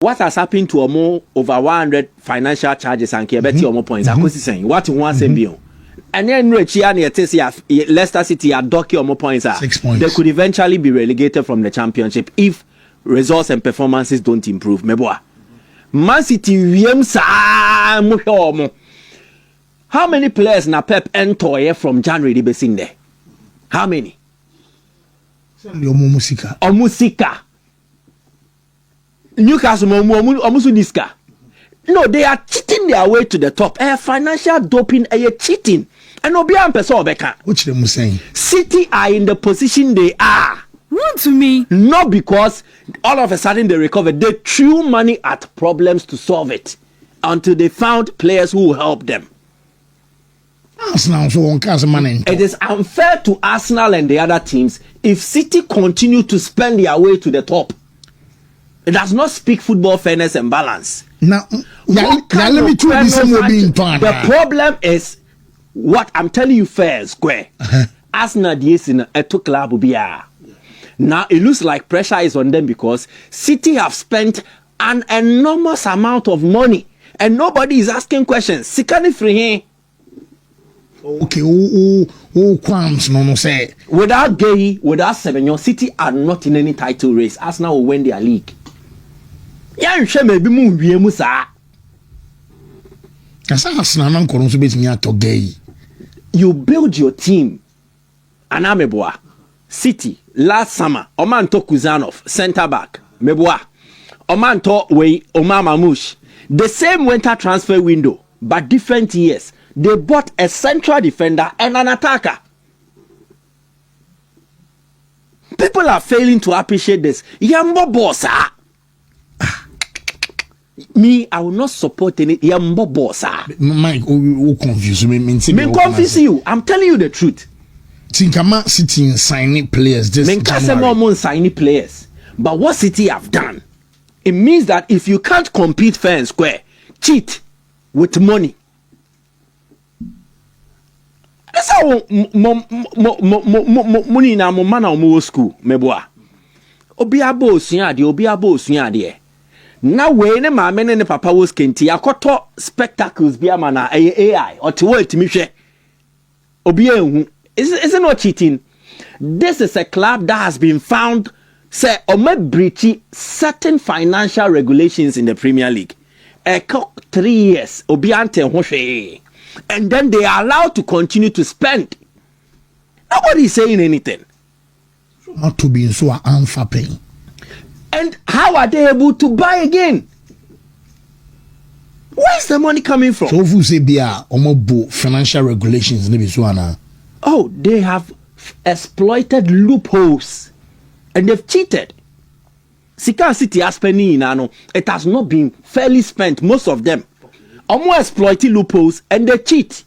what has happened to Omo over 100 financial charges and Kebeti Omo points? I was saying, what you want to say, and then Leicester City are docky Omo points. 6 points. They could eventually be relegated from the championship if results and performances don't improve. Meboa. Man City, how many players na Pep enter from January they seen there? How many? Omusika. Newcastle Omusudiska. No, they are cheating their way to the top. Financial doping, cheating. And Obian Pesobeka. Which them saying? City are in the position they are. What to me? Not because all of a sudden they recovered. They threw money at problems to solve it until they found players who will help them. Arsenal so on cast money. It is unfair to Arsenal and the other teams if City continue to spend their way to the top. It does not speak football fairness and balance. Now, let me tell you the problem is what I'm telling you fair square. Arsenal is in a two club bia. Now it looks like pressure is on them because City have spent an enormous amount of money and nobody is asking questions. Sikani free. Okay, who qualms no say. Without Gay, without Semenyo, City are not in any title race. Arsenal will win their league. Yeah, sure maybe Musa. You build your team. Anameboa. City last summer, Omanto Kuzanov, centre back, Meboa. Omanto Wei Omar Mamouche. The same winter transfer window, but different years. They bought a central defender and an attacker. People are failing to appreciate this. Yambo bossa. Me, I will not support any Yambo bossa. Mike, who confuse me? Me confuse you. I'm telling you the truth. Tinkama City signing players this January. Signing players. But what City have done, it means that if you can't compete fair and square, cheat with money. That's how money na mo man o school meboa. Obi abo osuade. Na we ne ma me ne papa wo skenti akoto spectacles bia ma na AI or to what me hwe. Obi ehu. Is it not cheating? This is a club that has been found say breach certain financial regulations in the Premier League. 3 years obi ante ho hwe. And then they are allowed to continue to spend. Nobody is saying anything. Not to be so unfapping. And how are they able to buy again? Where's the money coming from? So if you say Bia Omobo financial regulations, oh, they have exploited loopholes and they've cheated. Sika City has spending it has not been fairly spent, most of them. Omo exploiting loopholes and they cheat.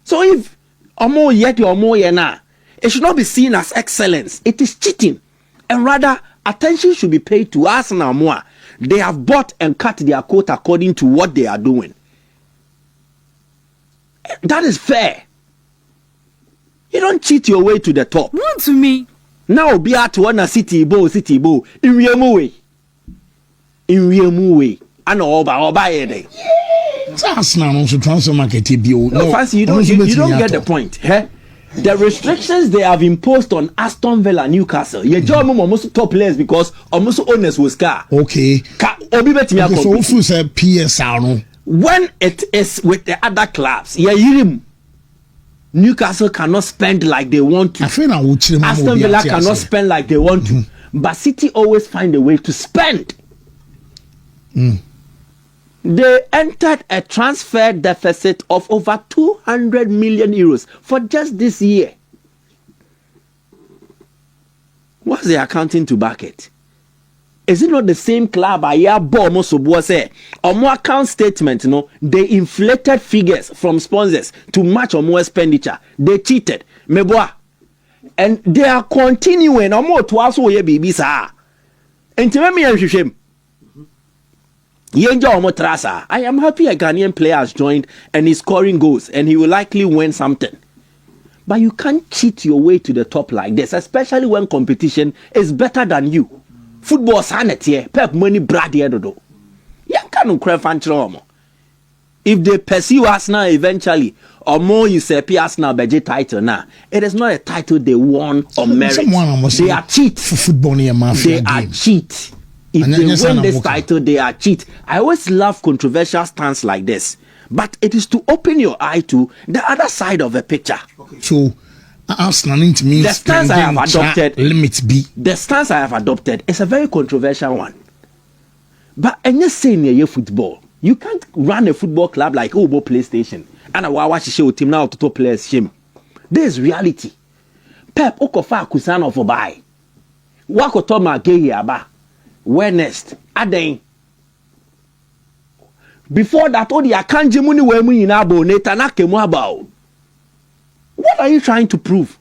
So if Omo yena, it should not be seen as excellence. It is cheating. And rather, attention should be paid to Arsenal more. They have bought and cut their coat according to what they are doing. That is fair. You don't cheat your way to the top. What to me? Now be at one City Bo. In Riemu way. And Oba Ede. Arsenal also transfer market. No, fancy, you don't get the point. The restrictions they have imposed on Aston Villa, Newcastle. Your job almost top players because almost owners will scar. Okay. So if you say PSR, when it is with the other clubs, Newcastle cannot spend like they want to. Aston Villa cannot spend like they want to. But City always find a way to spend. They entered a transfer deficit of over 200 million euros for just this year. What's the accounting to back it? Is it not the same club a year almost say Omo account statement, they inflated figures from sponsors to match Omo expenditure. They cheated. Meboa. And they are continuing Omo to also ye baby sa. Intimate and shame. I am happy a Ghanaian player has joined and is scoring goals and he will likely win something. But you can't cheat your way to the top like this, especially when competition is better than you. football sanity Pep money brad do yan can no cry fan chro. If they pursue Arsenal eventually, or more usurp Arsenal budget title now, it is not a title they won or merit. They are cheat. For football near mafia. They are cheat. If they win this title, they are cheat. I always love controversial stance like this, but it is to open your eye to the other side of the picture. Okay. So, Arsenal means the stance I have adopted. Limits B. The stance I have adopted is a very controversial one. But and you say near your football. You can't run a football club like Obo PlayStation and a watch show team now to top players shame. This is reality. Pep Okofa Kusano for buy. Wako Toma Gay Aba. Where next? Aden. Before that, all the Akanji Muni Wemu in Abo Netanake Mwabao. What are you trying to prove?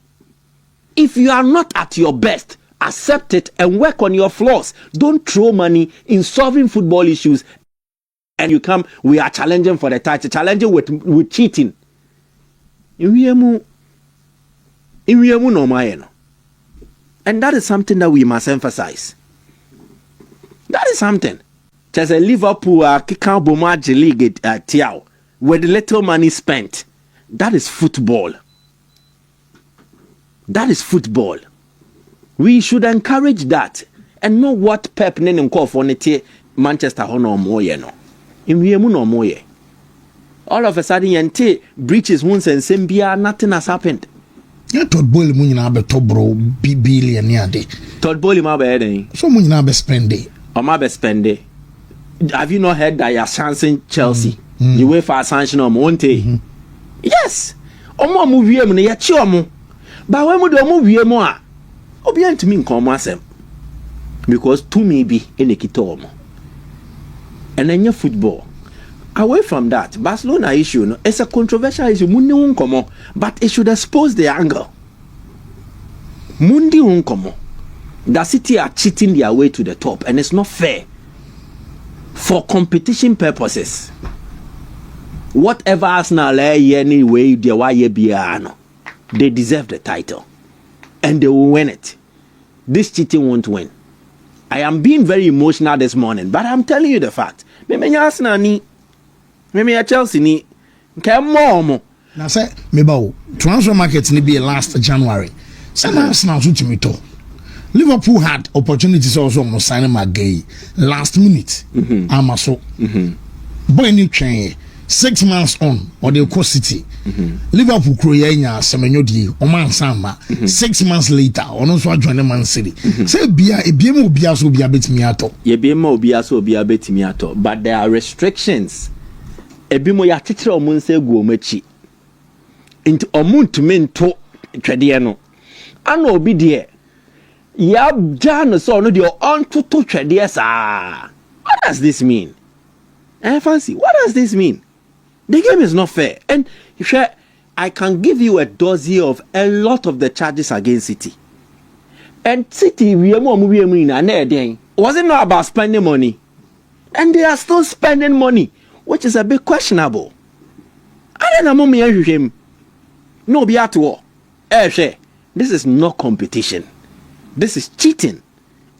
If you are not at your best, accept it and work on your flaws. Don't throw money in solving football issues. And you come, we are challenging for the title, challenging with cheating. And that is something that we must emphasize. That is something. There's a Liverpool Kika Bomaji League Tiao, where the little money spent. That is football. That is football. We should encourage that and know what Pep Nenem call for Manchester Honor Moyeno. All of a sudden, yente breaches wounds and Sembia, nothing has happened. Yeah, Todd Boyle Munina be tobro billion year day. Todd Boyle ma be so Munina be spend day. Or ma be spend day. Have you not heard that you're chancing Chelsea? You wait for a sanction on Monte. Yes. Omo movie mu ya chi omo. But when we do movie mu a, obi to me come asem. Because to me be enekito omo. And then your football. Away from that, Barcelona issue, no, it's a controversial issue. Mundi unkomo, but it should expose the angle. Mundi unkomo. The City are cheating their way to the top, and it's not fair. For competition purposes, whatever Arsenal anyway, they deserve the title, and they will win it. This cheating won't win. I am being very emotional this morning, but I'm telling you the fact. Maybe Arsenal ni, maybe Chelsea ni, more. Now say, maybe transfer market ni be last January. Say Arsenal to me to. Liverpool had opportunities also on signing Magay last minute. Amaso. Boy new train 6 months on or the Co City. Liverpool Kroyenya Semenyo di Oman Samba 6 months later on also join Man City. Say bia ebiemo bia so bia betimi ato. Ye biemo bia so bia betimi ato, but there are restrictions. Ebimo ya titire omunse gu omachi. Into omuntumi nto twede no. Ana obi de ya jano so no de onto to twede sa. What does this mean? Fancy, what does this mean? The game is not fair. And I can give you a dossier of a lot of the charges against City. And City, was it not about spending money? And they are still spending money, which is a bit questionable. I don't know. No, be at war. This is not competition. This is cheating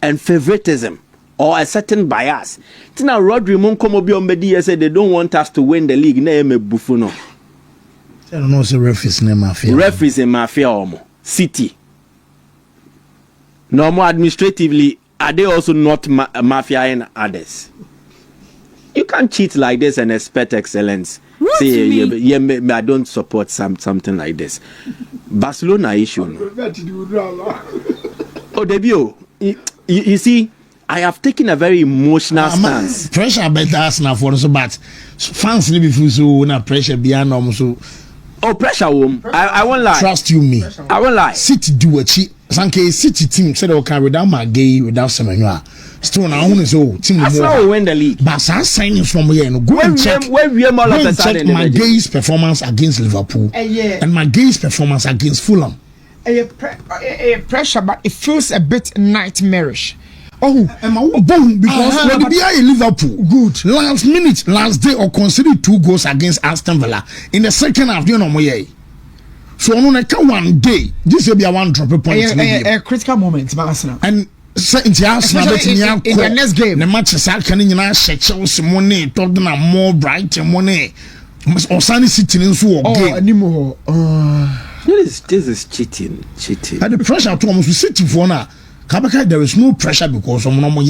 and favoritism. Or a certain bias. Tina Rodri Monkomobi Ombedi said they don't want us to win the league. Name Buffon. I don't know. The referees name mafia. Referees in mafia omo. City. No more administratively. Are they also not mafia in others? You can't cheat like this and expect excellence. Say, I don't support something like this. Barcelona issue. Oh, debut. You see. I have taken a very emotional stance. Pressure better Arsenal for us, but fans need be so na pressure beyond so. Oh, pressure I won't lie. Trust you me. I won't lie. City do a cheat. Sanke City team said okay without Magay, without Semenyo. Still now only so team will win the league. But some signings from here no go and check. When we all of a sudden Magay's performance against Liverpool and Magay's performance against Fulham. Pressure, but it feels a bit nightmarish. Oh, boom! Because when they are in Liverpool, good last minute, last day, or conceded 2 goals against Aston Villa in the second half. You know, so on one day, this will be a one drop point. A critical moment, Arsenal. And Say in the next game. The match is happening in Chelsea money, Tottenham more bright money. Osani sitting in so anymore. This is cheating. And the pressure to almost sitting for now. Kabaka, there is no pressure because of no more.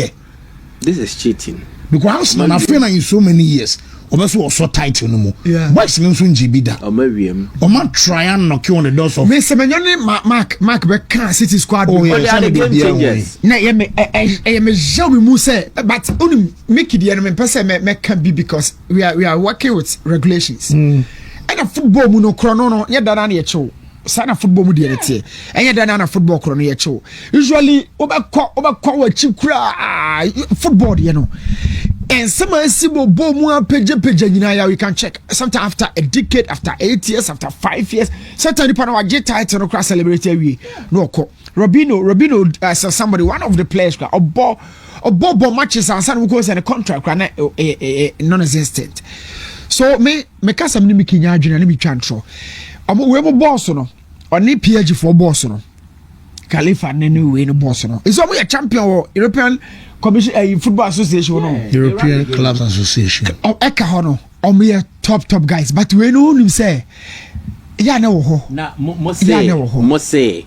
This is cheating. Because I've been in so many years. Also was so tight no more. Yeah. Why is it Jibida? Or man try and knock you on the doors of Miss Semenyoni Mark Bekan City Squad. Oh, yeah, the game changes. Na I am show me muse, but only make it the enemy person can be because we are working with regulations. And a football muno chrono, yeah, than a show. Sana football mudianity, and yet than a football chrono show. Usually, over football, you know. And someone see more page you can check. Sometimes after a decade, after 8 years, after 5 years, sometimes you know get title across celebrity we no Robino as somebody one of the players or Bob matches and some goes in a contract non-existent. So me cast some name Kenya Junior me transfer. We have boss no or ni PG for boss no. Khalifa nenu we no boss no. Is we a champion or European Commission Football Association European Clubs Association. Eka hono. Me top guys, but we know him say. Yeah no ho. Na mo say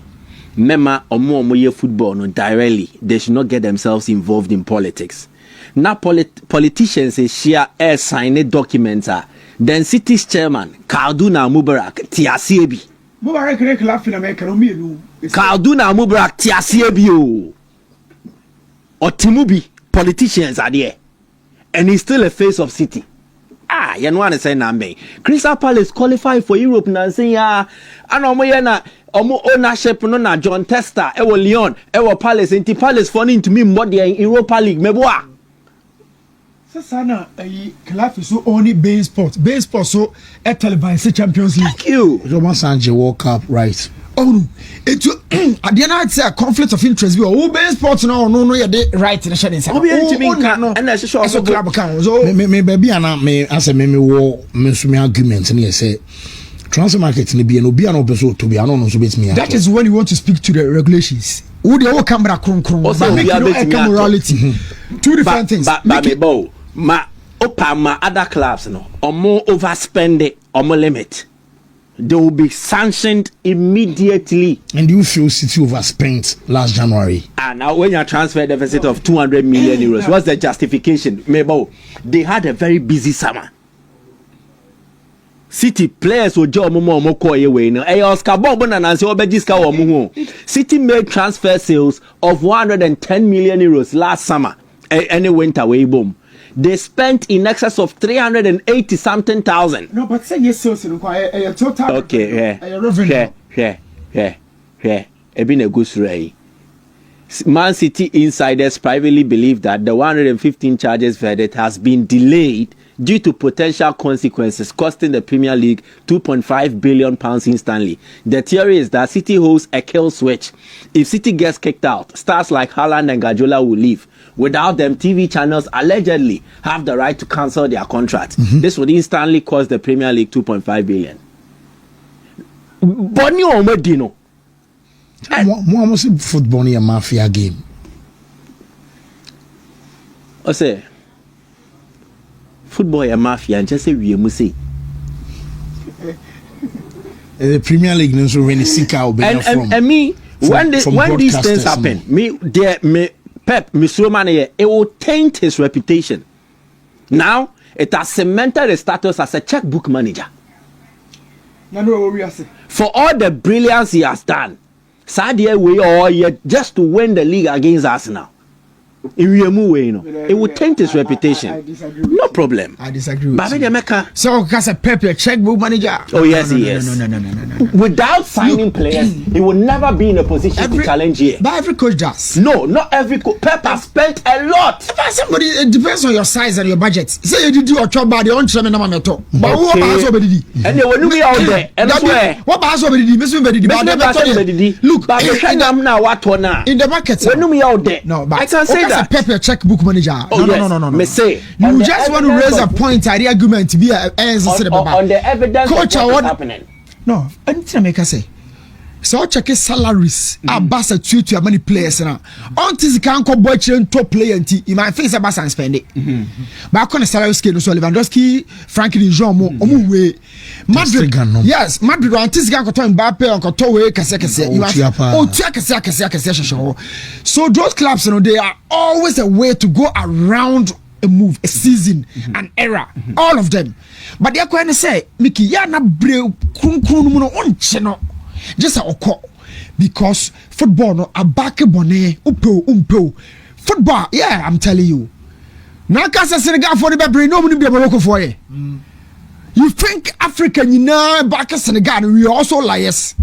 mema omo ye football no directly. They should not get themselves involved in politics. Now politicians share air sign documents then city's chairman Kalduna Mubarak Tiasiebi. Mubarak club in America no me no. Kalduna Mubarak Tiasiebi o. Otimubi politicians are there, and he's still a face of city. You know what I'm saying, Nambe. Crystal Palace qualified for Europe now. Saying and omo ownership no na John Testa, ewo Lyon, ewo Palace, and Palace funding to me more than Europa League. Meboa. Sana club is so only base sports so a televised Champions League. Thank you. Roman Sanji World Cup, right? Oh no, it at the end I'd say a conflict of interest. We are base sports no you're the right in the shedding. And I should also club account. So me baby and me as a me war me arguments and you say transfer market ni be no be an episode to be an no so bet me. That is when you want to speak to the regulations. Who the whole camera kron also make no morality. Two different things. But me bow ma opa ma other clubs no or more overspend or more limit. They will be sanctioned immediately. And you feel City overspent last January. And now when you transfer deficit of 200 million euros, what's the justification? Maybe they had a very busy summer. City players will job more call away now. Oscar Bob and City made transfer sales of 110 million euros last summer. And it went away boom. They spent in excess of 380 something thousand. No, but say yes, so total. Okay, yeah. It's been a good ray. Man City insiders privately believe that the 115 charges verdict has been delayed due to potential consequences costing the Premier League £2.5 billion instantly. The theory is that City holds a kill switch. If City gets kicked out, stars like Haaland and Guardiola will leave. Without them, TV channels allegedly have the right to cancel their contract. This would instantly cost the Premier League £2.5 billion. Bonnie or Medino? More football in a mafia game. I say football a mafia and just say we must say the Premier League knows when the sick out and me when these things happen, me Pep Misromane, it will taint his reputation. Now it has cemented his status as a checkbook manager. For all the brilliance he has done, Sadia way just to win the league against Arsenal. It would taint his reputation. I disagree. No problem. I disagree with Baby you. So, because a Pep, checkbook manager. Oh, yes, he is. No. Without signing players, he will never be in a position to challenge here. But every coach does. No, not every coach. Pep has spent a lot. But somebody, it depends on your size and your budget. Say you did your job by the own chairman, but what about somebody? And they will be out there. And that's where. What about somebody? Look, in the market. When we out there. No, but I can say that. Pep, checkbook manager. No. Me say you just want to raise a point at the argument to be on the evidence coach of what is happening. No, anything I make her say. So check salaries. Abasa to many players now. Until the can come boy top player and you might face a bass and spend it. But on a salary scale, so Lewandowski, Frankie de Jong, way. Madrid, yes, Madrid until the guy got on Mbappe or Kotowe, Kaseka. So those clubs, you know, they are always a way to go around a move, a season, an era, all of them. But they're going to say, Mickey, you're not brave, on channel. Just a oko because football no abake bone umpo football yeah I'm telling you now kasa Senegal for the bebre no money be Morocco for you you think Africa nyina back Senegal we also liars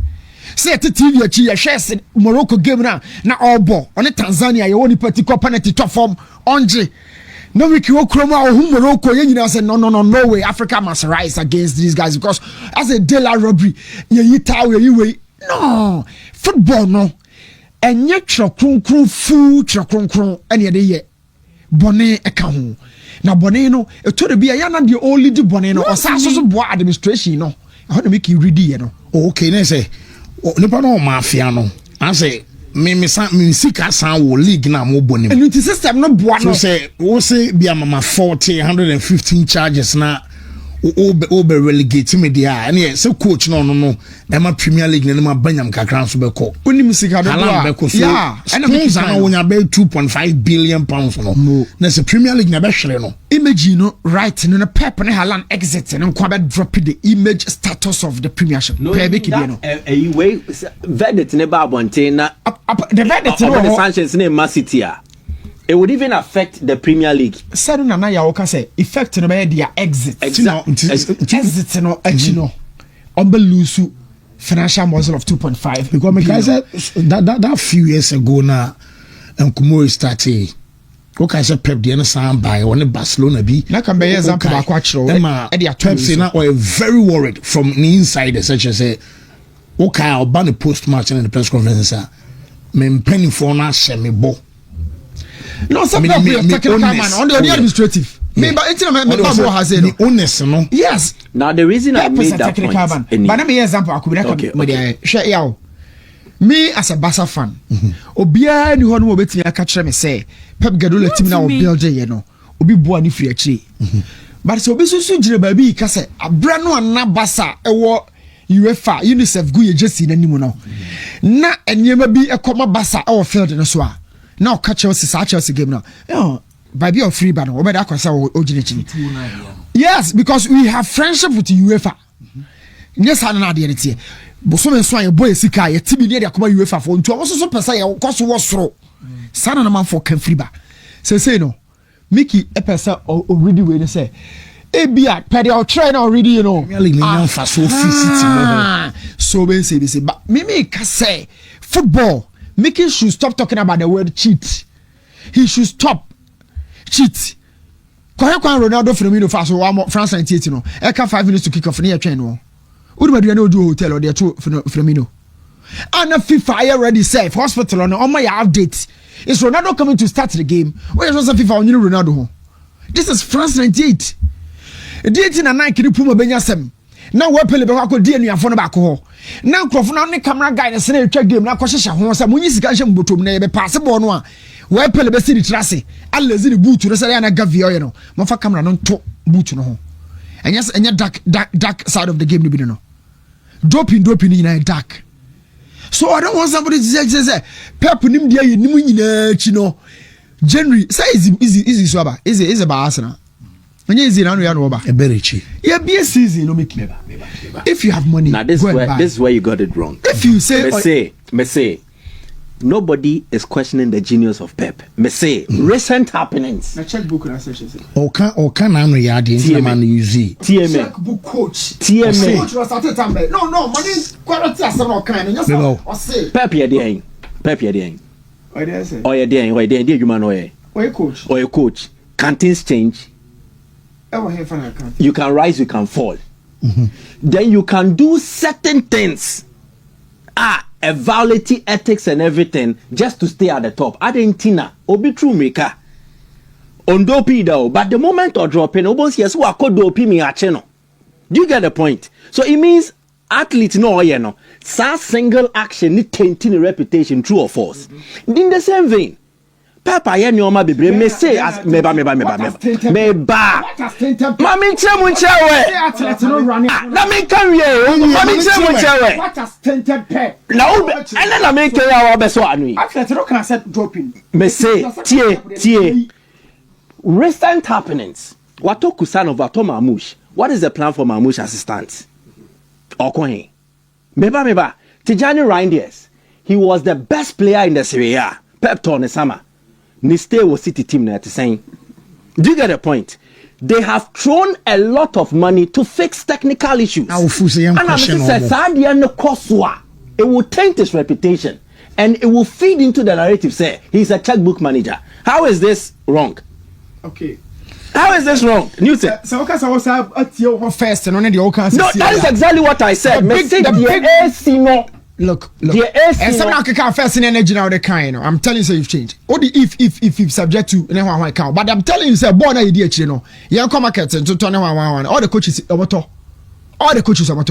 say to TV achi share Morocco game na all ball on Tanzania you only particular penalty top form onje no we can Kroma or Morocco you know say no way Africa must rise against these guys because as a de la robbery you no football no enye chokronkron fu chokronkron ene de ye bone eka ho na bone no eto de bia ya na de only di bone no osaso so bo administration no how to make you ready ye no okay na say nipa no mafia no I say me sika san wo league na mo boni and the system no boa no so say wo say bia mama 115 charges na obe relegate me dia and so coach no Emma Premier League na ma banyam kakran so be ko onim sika do yeah and na wonya be 2.5 billion pounds no na se Premier League na be hwere no image no right no Pep ne Haaland exit no kwa be drop the image status of the Premiership no way verdict ne ba bonte na the verdict no Sanchez ne Man City it would even affect the Premier League. Said na ya woka say effect no be their exit. Exit no actually no. Lose financial muscle of 2.5 because me say that few years ago na Nkumo started. Okay, say Pep dey na san buy on Barcelona bi. Na can be example ba kwa chiro. Pep say na we very worried from the inside such as say okay, I'll ban the post match and the press conference me penny for na share me bo. No, some people are technical man on the administrative. Me, but it's not me has it. Honest, no. Yes. Now the reason I made that point. But let me example. I could share yaw. Me as a Barca fan, Obia ni hono obetimi aka me say Pep Guardiola team na build ye no. Obi boa ni free achi. But so obi so gire ba bi ka say abra no ana Barca ewo UEFA UNICEF gu ye jesi na nimu no. Na enyema bi ekoma Barca e wo field no so a. Now catch Chelsea game now. By be free ban or better yes, because we have friendship with UEFA. Yes, I know the idea. But so many swine boy sika ye tibi near the UEFA for into also so person ya cost was throw. Sana na man for can free ba. Say no. Mickey a person already when say Ebia pedia train already you know. So we say but me can say football Mickey should stop talking about the word cheat. He should stop cheat. Kwa Ronaldo Firmino fast one France 98 no. Eka 5 minutes to kick off near train no. Would be no do hotel or there to Firmino. And FIFA already said hospital on my update. Is Ronaldo coming to start the game? Where was FIFA on you Ronaldo? This is France 98. Date in a night kidi puma benyasem. Now we pele be kwa di anuafo no ba ko ho na nkrofo na ne camera guy na se na etwa game na ko hyehye ho sa munyi sika hye mbotom na ye be pass ball no a we pele be si di trase alazi ni boot no se ya na gavi oye no mo fa camera no to boot no ho enya dark side of the game no bi no doping ni na dark so I don't want somebody to say Pep nim dia ye nim nyina chi no January say easy so aba is about Arsenal. Season, no make if you have money. Now this is where you got it wrong. If you say, me say, nobody is questioning the genius of Pep. Me say, recent happenings. Na checkbook na say. Oka na no yadi in man use. TMA. Checkbook coach. TMA. Coach was started time. No, money quality as no kind. Just say. Pep ye dey. Pep ye dey. Why dey say? Oh ye dey. Why dey you man oye. Oye coach. Oye coach. Can things change? You can rise, you can fall. Then you can do certain things. Violating ethics and everything just to stay at the top. Argentina, obi true maker. Ondopi though, but the moment of dropping, obos yes, who are called dopi mi acheno. Do you get the point? So it means athletes no, you know, Sa single action ni tainting reputation, true or false. In the same vein, Papa ye nyoma bebre me say as meba. Mami nche munchewe. Na me kan ye. Mami nche munchewe. What has tainted pep? Na ube ene na me kan ya wa beso anu yi. Athlete no can set dropping. Me say tie. Recent happenings. Wato Kusano Vato Mamouche. What is the plan for Mamouche assistants? Okohe. Meba. Tijani Reinders. He was the best player in the Serie A. Pep Tornesama. Niste was City team there to saying. Do you get the point? They have thrown a lot of money to fix technical issues. And I'm saying, it will taint his reputation. And it will feed into the narrative, say, he's a checkbook manager. How is this wrong? Okay. How is this wrong? Newton. So first and only the that is exactly what I said. Look. And some now can first in energy now the kind. I'm telling you, you've changed. Only if subject to anyone account. But I'm telling you, say born idea, you know. You come market to turn one. All the coaches all the coaches are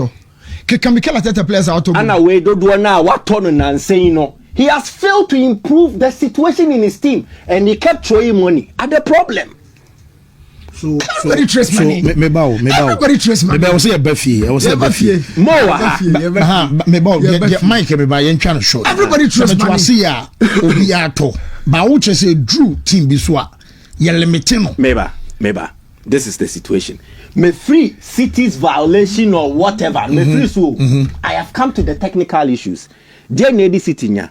can be killed at players out of and away do now what turn and saying no. He has failed to improve the situation in his team and he kept throwing money at the problem. Everybody trace money. Everybody trace money. I was say a buffy. More. Mike, everybody trying to show. Everybody trace money. Obiato. But what you say drew team biswa. You limitino. Meba. This is the situation. Me free city's violation or whatever. Me free so. I have come to the technical issues. Dear Nady City nya.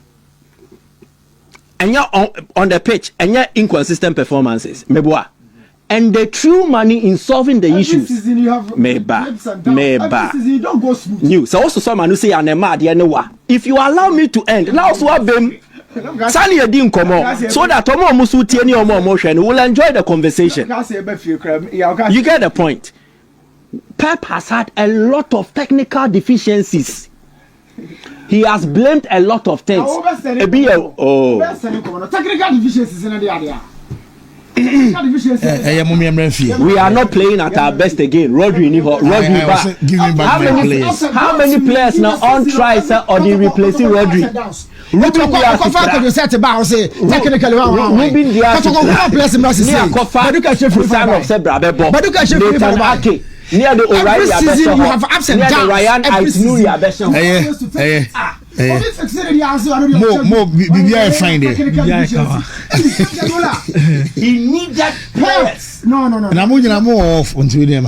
And you're on the pitch and you're inconsistent performances. Meboa. And they threw money in solving the issues. Season you have Meba. You don't go smooth. New. So also someone who say if you allow me to end, now so bim. Sani edim komo. So that omo musu tie ni omo emotion will enjoy the conversation. You get the point. Pep has had a lot of technical deficiencies. He has blamed a lot of things. Technical deficiencies in the area. We are not playing at our best again. Rodri back. How many players now on tries or they replacing Rodri? Near the O'Reilly season you have ups and downs. Ryan Mo find it. He needed players. No. I'm off until them.